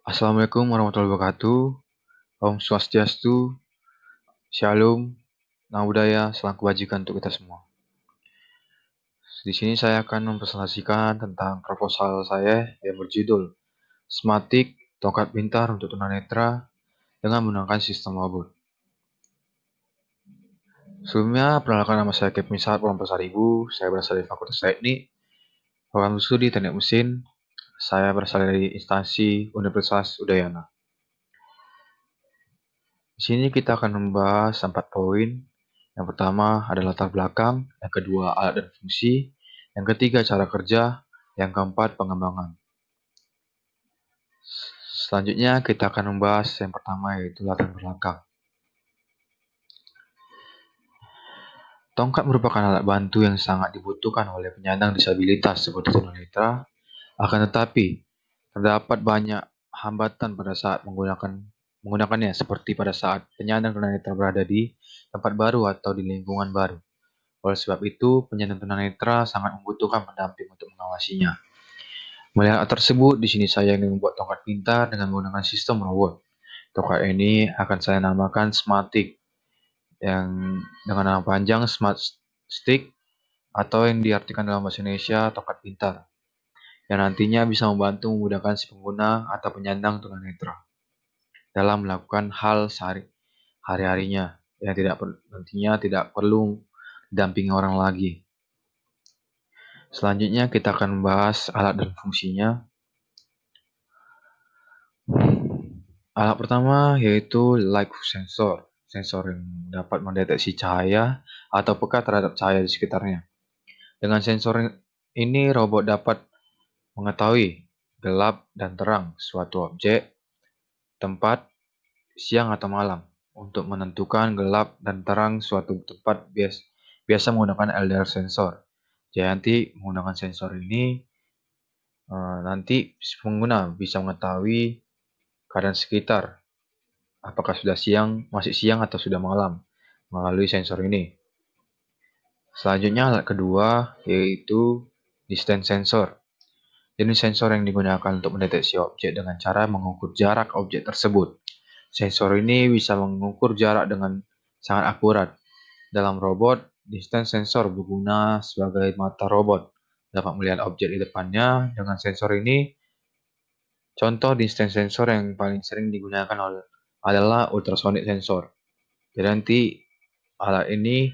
Assalamualaikum warahmatullahi wabarakatuh. Om Swastiastu, Shalom, Namo Buddhaya, salam kebajikan untuk kita semua. Di sini saya akan mempresentasikan tentang proposal saya yang berjudul Smarttic Tongkat Pintar untuk Tunanetra dengan menggunakan sistem robot. Sebelumnya, perkenalkan nama saya Kevin Misar Pasaribu. Saya berasal dari Fakultas Teknik, Program Studi Teknik Mesin. Saya berasal dari instansi Universitas Udayana. Di sini kita akan membahas 4 poin. Yang pertama adalah latar belakang, yang kedua alat dan fungsi, yang ketiga cara kerja, yang keempat pengembangan. Selanjutnya kita akan membahas yang pertama yaitu latar belakang. Tongkat merupakan alat bantu yang sangat dibutuhkan oleh penyandang disabilitas seperti tunanetra. Akan tetapi, terdapat banyak hambatan pada saat menggunakannya seperti pada saat penyandang tunanetra berada di tempat baru atau di lingkungan baru. Oleh sebab itu, penyandang tunanetra sangat membutuhkan pendamping untuk mengawasinya. Melihat hal tersebut, di sini saya ingin membuat tongkat pintar dengan menggunakan sistem robot. Tongkat ini akan saya namakan Smarttic, yang dengan nama panjang Smart Stick, atau yang diartikan dalam bahasa Indonesia tongkat pintar, yang nantinya bisa membantu memudahkan si pengguna atau penyandang tunanetra dalam melakukan hal sehari-harinya yang nantinya tidak perlu didampingi orang lagi. Selanjutnya kita akan membahas alat dan fungsinya. Alat pertama yaitu light sensor, sensor yang dapat mendeteksi cahaya atau peka terhadap cahaya di sekitarnya. Dengan sensor ini, robot dapat mengetahui gelap dan terang suatu objek, tempat, siang atau malam. Untuk menentukan gelap dan terang suatu tempat biasa menggunakan LDR sensor. Jadi nanti menggunakan sensor ini, nanti pengguna bisa mengetahui keadaan sekitar, apakah sudah masih siang atau sudah malam, melalui sensor ini. Selanjutnya alat kedua yaitu distance sensor. Jenis sensor yang digunakan untuk mendeteksi objek dengan cara mengukur jarak objek tersebut. Sensor ini bisa mengukur jarak dengan sangat akurat. Dalam robot, distance sensor berguna sebagai mata robot, dapat melihat objek di depannya. Dengan sensor ini, contoh distance sensor yang paling sering digunakan adalah ultrasonic sensor. Jadi nanti alat ini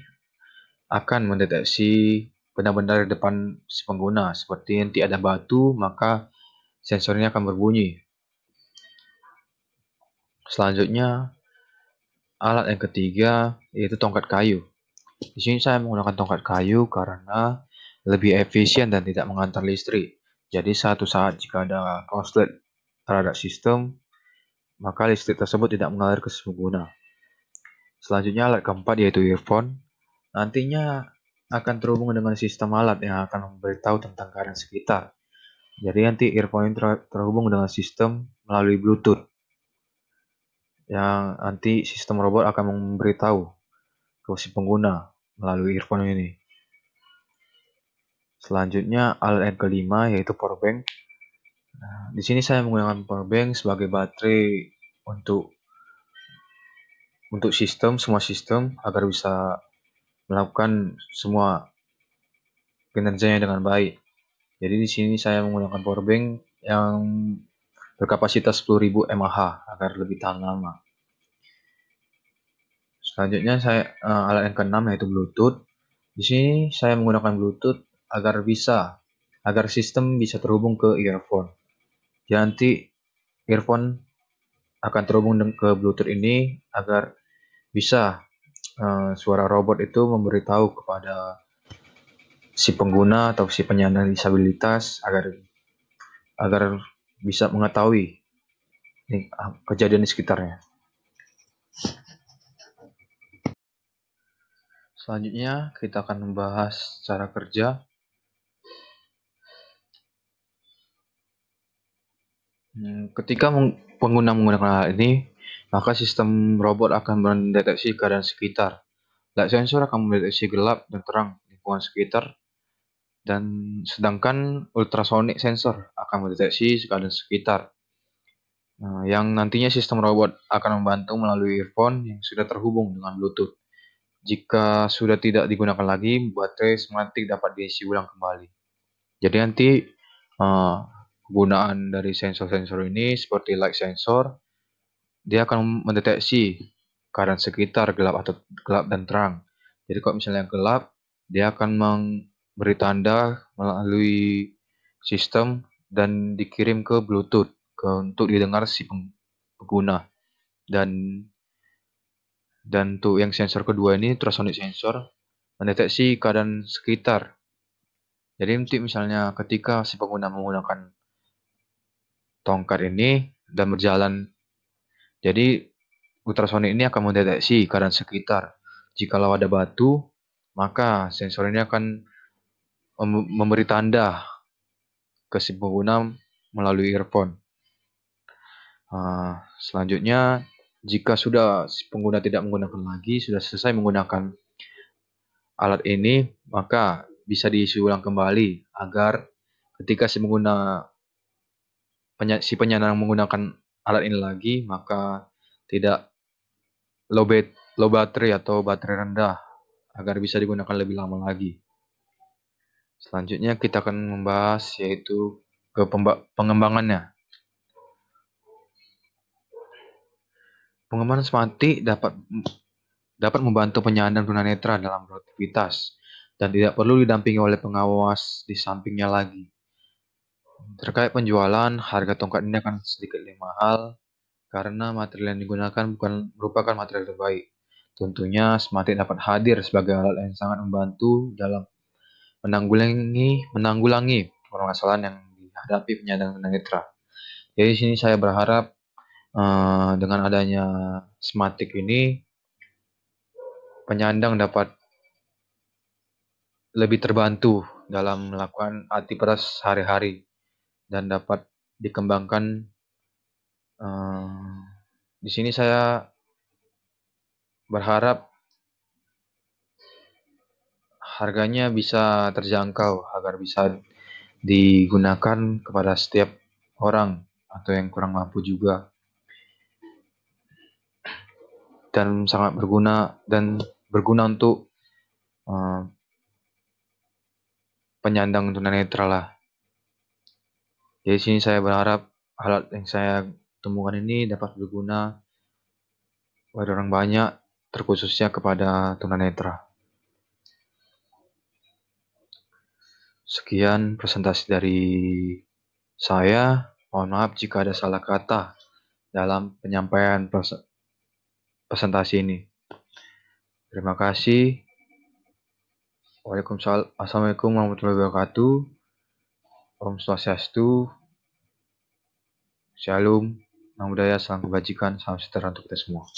akan mendeteksi benda-benda di depan si pengguna. Seperti nanti ada batu, maka sensornya akan berbunyi. Selanjutnya, alat yang ketiga yaitu tongkat kayu. Di sini saya menggunakan tongkat kayu karena lebih efisien dan tidak mengantar listrik. Jadi suatu saat jika ada korslet terhadap sistem, maka listrik tersebut tidak mengalir ke si pengguna. Selanjutnya alat keempat yaitu earphone. Nantinya akan terhubung dengan sistem alat yang akan memberitahu tentang keadaan sekitar. Jadi nanti earphone terhubung dengan sistem melalui Bluetooth, yang nanti sistem robot akan memberitahu ke si pengguna melalui earphone ini. Selanjutnya alat yang kelima yaitu power bank. Nah, di sini saya menggunakan power bank sebagai baterai untuk semua sistem agar bisa melakukan semua kinerjanya dengan baik. Jadi di sini saya menggunakan power bank yang berkapasitas 10.000 mAh agar lebih tahan lama. Selanjutnya alat yang keenam yaitu Bluetooth. Di sini saya menggunakan Bluetooth agar sistem bisa terhubung ke earphone. Jadi nanti earphone akan terhubung ke Bluetooth ini agar bisa suara robot itu memberitahu kepada si pengguna atau si penyandang disabilitas agar bisa mengetahui kejadian di sekitarnya. Selanjutnya kita akan membahas cara kerja. Ketika pengguna menggunakan alat ini, maka sistem robot akan mendeteksi keadaan sekitar. Light sensor akan mendeteksi gelap dan terang lingkungan sekitar, dan sedangkan ultrasonic sensor akan mendeteksi keadaan sekitar. yang nantinya sistem robot akan membantu melalui earphone yang sudah terhubung dengan Bluetooth. Jika sudah tidak digunakan lagi, baterai otomatis dapat diisi ulang kembali. Jadi nanti penggunaan dari sensor-sensor ini seperti light sensor, dia akan mendeteksi keadaan sekitar gelap dan terang. Jadi kalau misalnya gelap, dia akan memberi tanda melalui sistem dan dikirim ke Bluetooth untuk didengar si pengguna. Dan untuk yang sensor kedua ini, ultrasonic sensor, mendeteksi keadaan sekitar. Jadi nanti misalnya ketika si pengguna menggunakan tongkat ini dan berjalan, jadi ultrasonic ini akan mendeteksi keadaan sekitar. Jikalau ada batu, maka sensor ini akan memberi tanda ke si pengguna melalui earphone. Selanjutnya, jika sudah si pengguna tidak menggunakan lagi, sudah selesai menggunakan alat ini, maka bisa diisi ulang kembali agar ketika si penyandang menggunakan alat ini lagi, maka tidak low baterai atau baterai rendah agar bisa digunakan lebih lama lagi. Selanjutnya kita akan membahas yaitu ke pengembangannya. Pengembangan semantik dapat membantu penyandang tunanetra dalam beraktivitas dan tidak perlu didampingi oleh pengawas di sampingnya lagi. Terkait penjualan, harga tongkat ini akan sedikit lebih mahal karena material yang digunakan bukan merupakan material terbaik. Tentunya Smarttic dapat hadir sebagai alat yang sangat membantu dalam menanggulangi permasalahan yang dihadapi penyandang tunanetra. Jadi di sini saya berharap dengan adanya Smarttic ini penyandang dapat lebih terbantu dalam melakukan aktivitas sehari-hari dan dapat dikembangkan. Di sini saya berharap harganya bisa terjangkau agar bisa digunakan kepada setiap orang atau yang kurang mampu juga, dan sangat berguna untuk penyandang tunanetra lah. Jadi sini saya berharap alat yang saya temukan ini dapat berguna pada orang banyak, terkhususnya kepada tunanetra. Sekian presentasi dari saya. Mohon maaf jika ada salah kata dalam penyampaian presentasi ini. Terima kasih. Assalamualaikum warahmatullahi wabarakatuh. Om Swastiastu. Shalom. Namo Buddhaya, salam kebajikan, salam sejahtera untuk kita semua.